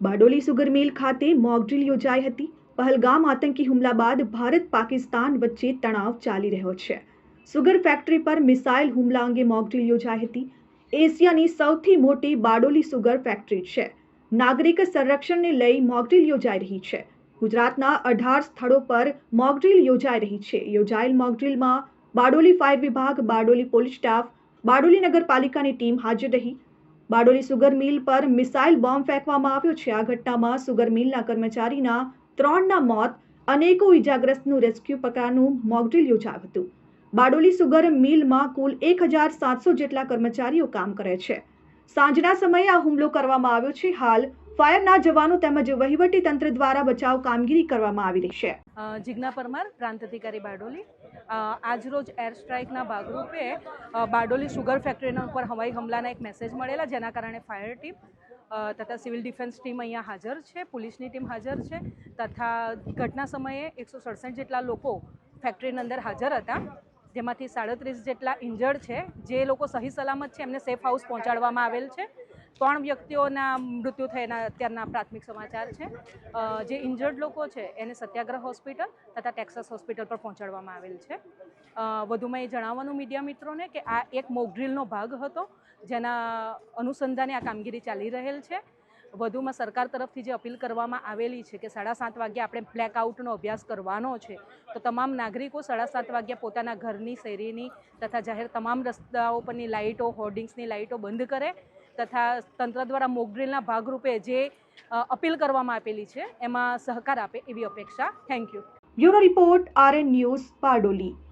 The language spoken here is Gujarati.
બારડોલી સુગર મિલ ખાતે મોક ડ્રીલ યોજાઈ હતી। પહલગામ આતંકી હુમલા બાદ ભારત પાકિસ્તાન વચ્ચે તણાવ ચાલી રહ્યો છે। સુગર ફેક્ટરી પર મિસાઇલ હુમલા અંગે મોક ડ્રીલ યોજાઈ હતી। એશિયાની સૌથી મોટી બારડોલી સુગર ફેક્ટરી છે। નાગરિક સંરક્ષણને લઈ મોક ડ્રીલ યોજાઈ રહી છે। ગુજરાતના 18 સ્થળો પર મોક ડ્રીલ યોજાઈ રહી છે। યોજાયેલ મોક ડ્રીલમાં બારડોલી ફાયર વિભાગ, બારડોલી પોલીસ સ્ટાફ, બારડોલી નગરપાલિકાની ટીમ હાજર રહી। બારડોલી સુગર મિલ પર મિસાઇલ બોમ્બ ફેંકવામાં આવ્યો છે। આ ઘટનામાં સુગર મિલના કર્મચારીના 3ના મોત, અનેકો ઇજાગ્રસ્તનું રેસ્ક્યુ પ્રકારનું મોક ડ્રીલ યોજાયું હતું। બારડોલી સુગર મિલમાં કુલ 1700 જેટલા કર્મચારીઓ કામ કરે છે। સાંજના સમયે આ હુમલો કરવામાં આવ્યો છે। હાલ ફાયરના જવાનો તેમજ વહીવટી તંત્ર દ્વારા બચાવ કામગીરી કરવામાં આવી રહી છે। જીજ્ઞા પરમાર, પ્રાંત અધિકારી બારડોલી। આજરોજ એર સ્ટ્રાઇકના ભાગરૂપે બારડોલી સુગર ફેક્ટરીના ઉપર હવાઈ હુમલાના એક મેસેજ મળેલા, જેના કારણે ફાયર ટીમ તથા સિવિલ ડિફેન્સ ટીમ અહીંયા હાજર છે, પોલીસની ટીમ હાજર છે તથા ઘટના સમયે 167 જેટલા લોકો ફેક્ટરીની અંદર હાજર હતા, જેમાંથી 37 જેટલા ઇન્જર્ડ છે। જે લોકો સહી સલામત છે એમને સેફ હાઉસ પહોંચાડવામાં આવેલ છે। 3 વ્યક્તિઓના મૃત્યુ થયાના અત્યારના પ્રાથમિક સમાચાર છે। જે ઇન્જર્ડ લોકો છે એને સત્યાગ્રહ હોસ્પિટલ તથા ટેક્સાસ હોસ્પિટલ પર પહોંચાડવામાં આવેલ છે। વધુમાં એ જણાવવાનું મીડિયા મિત્રોને કે આ એક મોક ડ્રીલનો ભાગ હતો, જેના અનુસંધાને આ કામગીરી ચાલી રહેલ છે। વધુમાં સરકાર તરફથી જે અપીલ કરવામાં આવેલી છે કે 7:30 વાગ્યે આપણે બ્લેકઆઉટનો અભ્યાસ કરવાનો છે, તો તમામ નાગરિકો 7:30 વાગ્યે પોતાના ઘરની, શેરીની તથા જાહેર તમામ રસ્તાઓ પરની લાઇટો, હોર્ડિંગ્સની લાઇટો બંધ કરે તથા તંત્ર દ્વારા મોક ડ્રીલના ભાગરૂપે જે અપીલ કરવામાં આપેલી છે એમાં સહકાર આપે એવી અપેક્ષા। Thank you. Bureau report, RN news, Bardoli.